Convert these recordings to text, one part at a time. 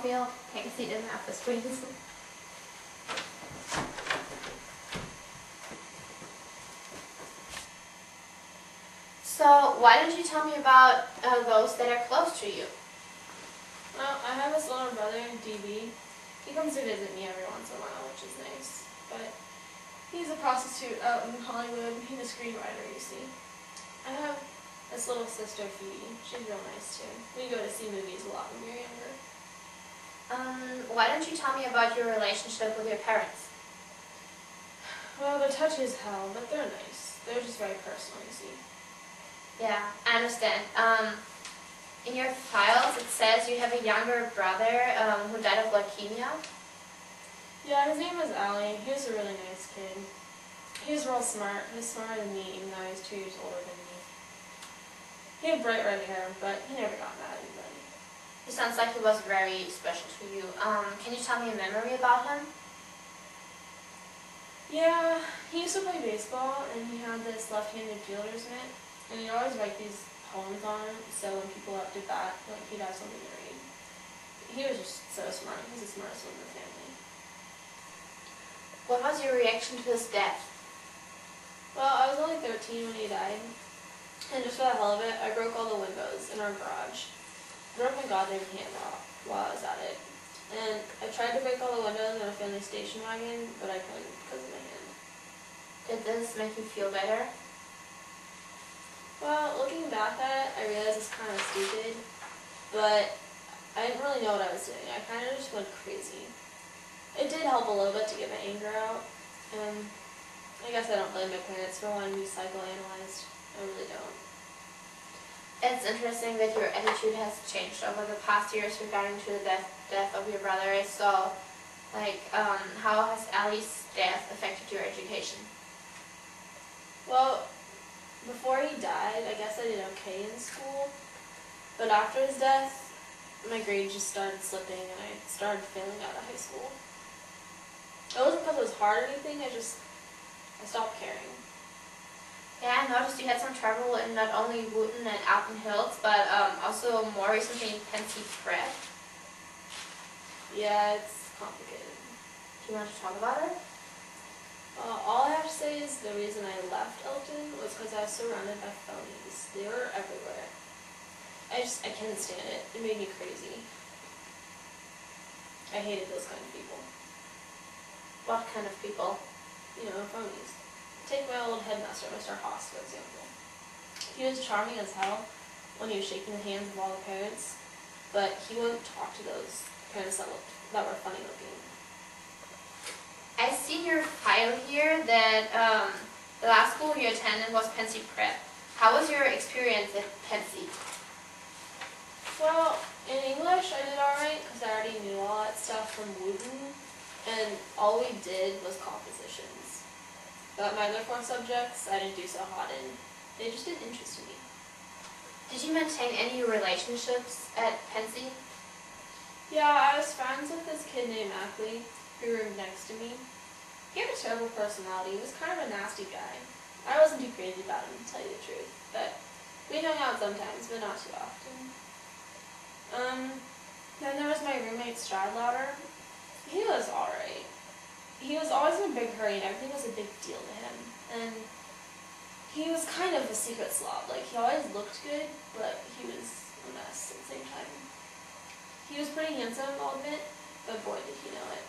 coffee milk. Take a seat in the office, please. So, why don't you tell me about those that are close to you? Well, I have this older brother, DB. He comes to visit me every once in a while, which is nice. But he's a prostitute out in Hollywood. He's a screenwriter, you see. I have this little sister, Phoebe. She's real nice, too. We go to see movies a lot when we were younger. Why don't you tell me about your relationship with your parents? Well, they're touchy as hell, but they're nice. They're just very personal, you see. Yeah, I understand. In your files, it says you have a younger brother who died of leukemia. Yeah, his name was Allie. He was a really nice kid. He was real smart. He was smarter than me, even though he was 2 years older than me. He had bright red hair, but he never got mad at anybody. He sounds like he was very special to you. Can you tell me a memory about him? Yeah, he used to play baseball, and he had this left-handed fielder's mitt, and he'd always write these poems on it, so when people up to bat, like, he'd have something to read. He was just so smart. He was the smartest one in the family. What was your reaction to his death? Well, I was only 13 when he died, and just for the hell of it, I broke all the windows in our garage. I broke my goddamn hand off while I was at it. And I tried to break all the windows in our family station wagon, but I couldn't because of my hand. Did this make you feel better? Well, looking back at it, I realized it's kind of stupid, but I didn't really know what I was doing. I kind of just went crazy. It did help a little bit to get my anger out, and I guess I don't blame my parents for wanting me psychoanalyzed. I really don't. It's interesting that your attitude has changed over the past years regarding to the death of your brother. So, how has Allie's death affected your education? Well, before he died, I guess I did okay in school, but after his death, my grades just started slipping and I started failing out of high school. It wasn't because it was hard or anything, I stopped caring. Yeah, I noticed you had some trouble in not only Wooten and Alton Hills, but also more recently in Pensy Prep. Yeah, it's complicated. Do you want to talk about it? All I have to say is the reason I left Elton was because I was surrounded by phonies. They were everywhere. I couldn't stand it. It made me crazy. I hated those kind of people. What kind of people? You know, phonies. Take my old headmaster, Mr. Haas, for example. He was charming as hell when he was shaking the hands of all the parents, but he wouldn't talk to those parents that were funny looking. I see in your file here that the last school you attended was Pensy Prep. How was your experience at Pensy? Well, in English I did alright because I already knew all that stuff from Wooten, and all we did was compositions. But my other 4 subjects I didn't do so hot in. They just didn't interest me. Did you maintain any relationships at Pensy? Yeah, I was friends with this kid named Ackley, who roomed next to me. He had a terrible personality. He was kind of a nasty guy. I wasn't too crazy about him, to tell you the truth, but we hung out sometimes, but not too often. Then there was my roommate, Schroeder. He was alright. He was always in a big hurry and everything was a big deal to him. And he was kind of a secret slob. Like, he always looked good, but he was a mess at the same time. He was pretty handsome, I'll admit, but boy did he know it.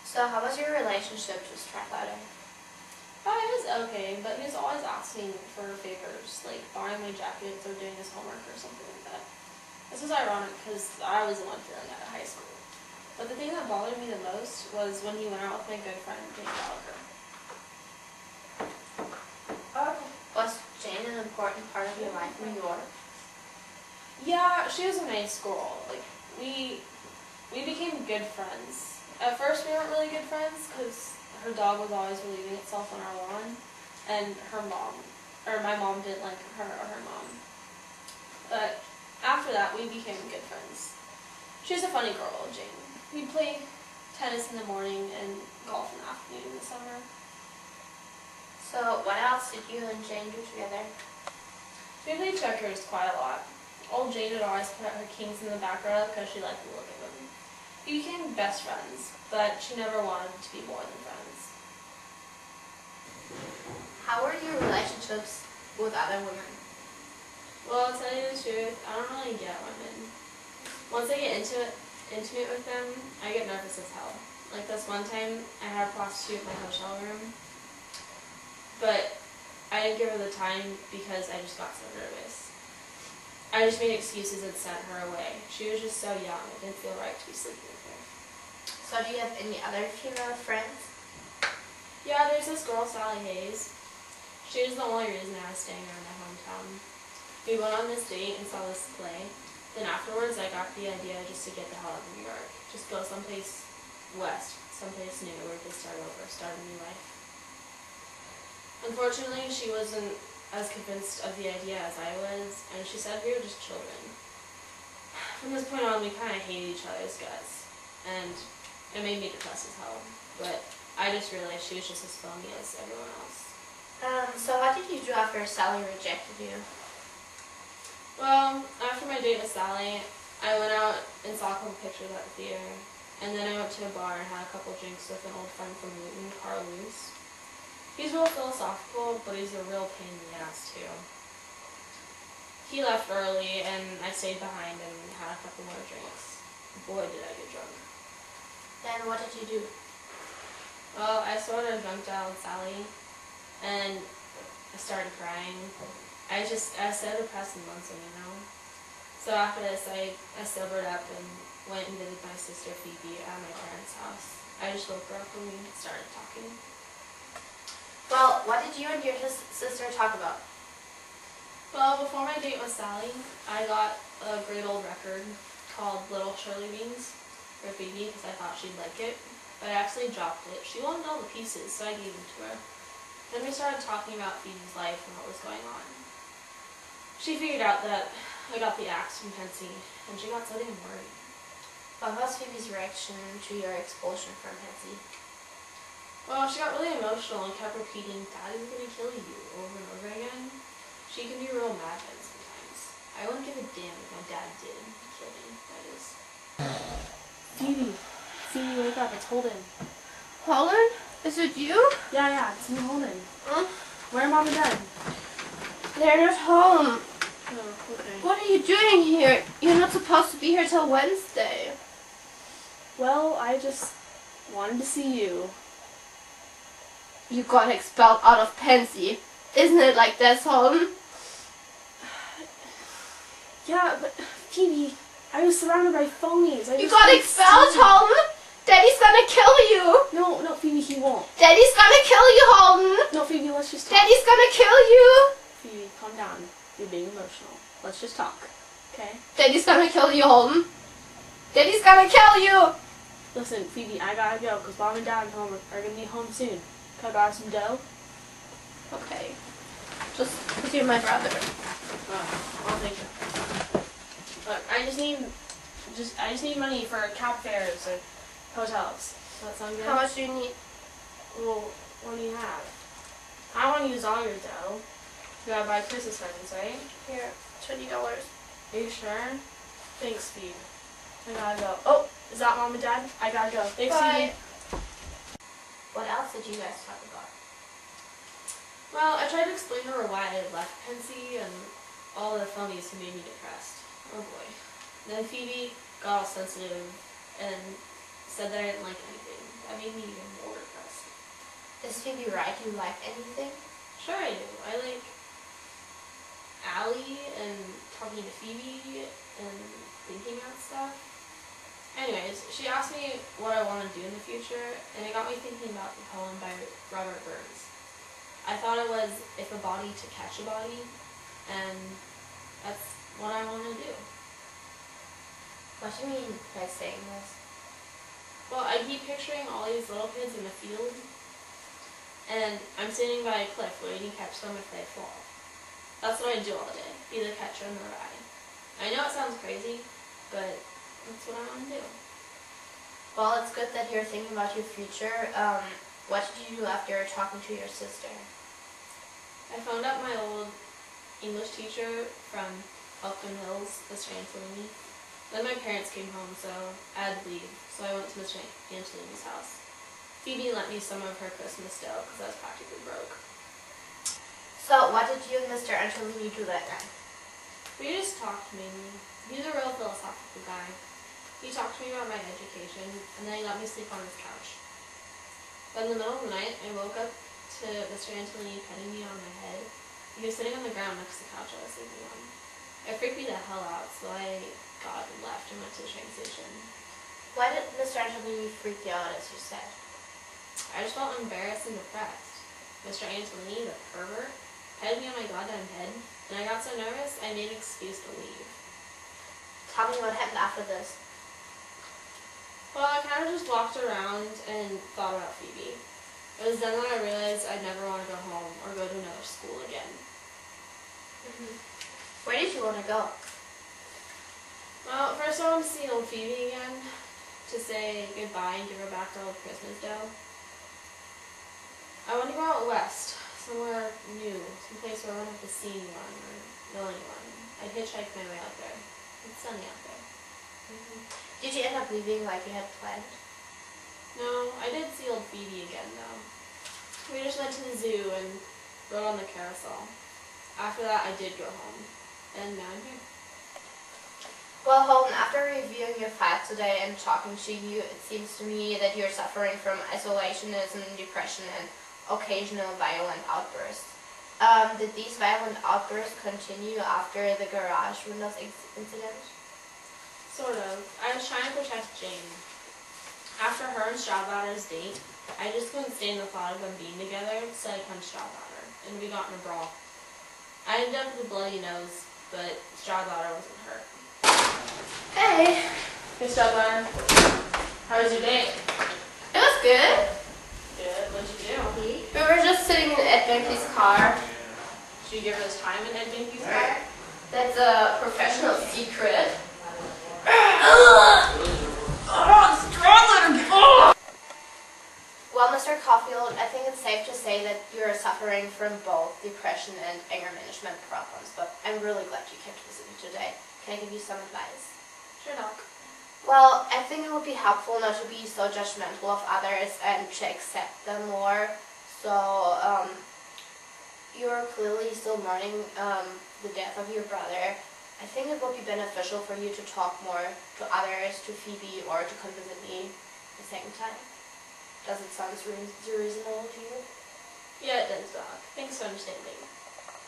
So how was your relationship with Schroeder? Oh, it was okay, but he was always asking for favors, like borrowing my jackets or doing his homework or something like that. This was ironic because I was the one failing out of high school. But the thing that bothered me the most was when he went out with my good friend, Jane Gallagher. Was Jane an important part of your life in New York? Yeah, she was a nice girl. Like, we became good friends. At first we weren't really good friends because her dog was always relieving itself on our lawn, and my mom didn't like her or her mom. But after that, we became good friends. She was a funny girl, Jane. We'd play tennis in the morning and golf in the afternoon in the summer. So what else did you and Jane do together? We played checkers quite a lot. old Jane would always put her kings in the back row because she liked the look of them. We became best friends, but she never wanted to be more than friends. How were your relationships with other women? Well, to tell you the truth, I don't really get women. Once I get intimate with them, I get nervous as hell. Like this one time, I had a prostitute in my hotel room, but I didn't give her the time because I just got so nervous. I just made excuses and sent her away. She was just so young, it didn't feel right to be sleeping with her. So do you have any other female friends? Yeah, there's this girl, Sally Hayes. She was the only reason I was staying around my hometown. We went on this date and saw this play. Then afterwards, I got the idea just to get the hell out of New York. Just go someplace west, someplace new where we could start over, start a new life. Unfortunately, she wasn't as convinced of the idea as I was, and she said we were just children. From this point on, we kind of hated each other's guts, and it made me depressed as hell. But I just realized she was just as phony as everyone else. So what did you do after Sally rejected you? Well, after my date with Sally, I went out and saw a couple pictures at the theater, and then I went to a bar and had a couple drinks with an old friend from Newton, Carl Luce. He's real philosophical, but he's a real pain in the ass too. He left early, and I stayed behind and had a couple more drinks. Boy, did I get drunk. Then what did you do? Well, I sort of jumped out with Sally, and I started crying. I was so depressed and lonesome, you know. So after this, I sobered up and went and visited my sister Phoebe at my parents' house. I just woke her up and we started talking. Well, what did you and your sister talk about? Well, before my date with Sally, I got a great old record called Little Shirley Beans for Phoebe because I thought she'd like it, but I actually dropped it. She wanted all the pieces, so I gave them to her. Then we started talking about Phoebe's life and what was going on. She figured out that I got the axe from Pensy, and she got so damn worried. What was Phoebe's reaction to your expulsion from Pensy? Well, she got really emotional and kept repeating, "Daddy's gonna kill you," over and over again. She can be real mad then sometimes. I wouldn't give a damn if my dad did kill me, that is. Phoebe, wake up, it's Holden. Holden? Is it you? Yeah, it's me, Holden. Huh? Where are Mom and Dad? They're not home. Oh, okay. What are you doing here? You're not supposed to be here till Wednesday. Well, I just wanted to see you. You got expelled out of Pensy. Isn't it like this, Holden? Yeah, but Phoebe, I was surrounded by phonies. You got expelled, Holden? Daddy's gonna kill you. No, Phoebe, he won't. Daddy's gonna kill you, Holden. No, Phoebe, let's just talk. Daddy's gonna kill you. Phoebe, calm down. You're being emotional. Let's just talk, okay? Daddy's gonna kill you, Holden. Daddy's gonna kill you. Listen, Phoebe, I gotta go because Mom and Dad are gonna be home soon. Can I borrow some dough? Okay. Just because you're my brother. I'll take it. Look, I just need money for cab fares or hotels. Does that sound good? How much do you need? Well, what do you have? I don't want to use all your dough. You gotta buy Christmas presents, right? Here, $20. Are you sure? Thanks, Phoebe. I gotta go. Oh, is that Mom and Dad? I gotta go. Thanks, Bye. Phoebe. What else did you guys talk about? Well, I tried to explain to her why I had left Pensy and all the phonies who made me depressed. Oh boy. Then Phoebe got all sensitive and said that I didn't like anything. That made me even more depressed. Is Phoebe right? Do you like anything? Sure I do. I like Allie and talking to Phoebe and thinking about stuff. Anyways, she asked me what I want to do in the future, and it got me thinking about the poem by Robert Burns. I thought it was "If a body to catch a body," and that's what I want to do. What do you mean by saying this? Well, I keep picturing all these little kids in the field, and I'm sitting by a cliff waiting to catch them if they fall. That's what I do all day, be the catcher in the rye. I know it sounds crazy, but that's what I want to do. Well, it's good that you're thinking about your future. What did you do after talking to your sister? I phoned up my old English teacher from Elkton Hills, Mr. Antolini. Then my parents came home, so I had to leave. So I went to Mr. Antolini's house. Phoebe lent me some of her Christmas dough because I was practically broke. So what did you and Mr. Antolini do that night? We just talked mainly. He's a real philosophical guy. He talked to me about my education, and then he let me sleep on his couch. But in the middle of the night, I woke up to Mr. Antolini petting me on my head. He was sitting on the ground next to the couch I was sleeping on. It freaked me the hell out, so I got up and left and went to the train station. Why did Mr. Antolini freak you out, as you said? I just felt embarrassed and depressed. Mr. Antolini, the pervert, petted me on my goddamn head, and I got so nervous I made an excuse to leave. Tell me what happened after this. Well, I kind of just walked around and thought about Phoebe. It was then that I realized I'd never want to go home or go to another school again. Where did you want to go? Well, first I wanted to see old Phoebe again, to say goodbye and give her back her old Christmas dough. I wanted to go out west, somewhere new, someplace where I wouldn't have to see anyone or know anyone. I'd hitchhike my way out there. It's sunny out there. Did you end up leaving like you had planned? No, I did see old Phoebe again though. We just went to the zoo and rode on the carousel. After that I did go home, and now I'm here. Well, Holden, after reviewing your file today and talking to you, it seems to me that you're suffering from isolationism, depression, and occasional violent outbursts. Did these violent outbursts continue after the garage windows incident? Sort of. I was trying to protect Jane. After her and Stradlatter's date, I just couldn't stand the thought of them being together, so I punched Stradlatter, and we got in a brawl. I ended up with a bloody nose, but Stradlatter wasn't hurt. Hey! Hey Stradlatter. How was your date? It was good. Good. What'd you do? We were just sitting in Ed Binkley's car. Did you give her this time in Ed Binkley's car? That's a professional secret. Well, Mr. Caulfield, I think it's safe to say that you're suffering from both depression and anger management problems, but I'm really glad you came to visit me today. Can I give you some advice? Sure, Doc. Well, I think it would be helpful not to be so judgmental of others and to accept them more. So, you're clearly still mourning the death of your brother. I think it would be beneficial for you to talk more to others, to Phoebe, or to come visit me the second time. Does it sound reasonable to you? Yeah, it does, Doc. Thanks for understanding.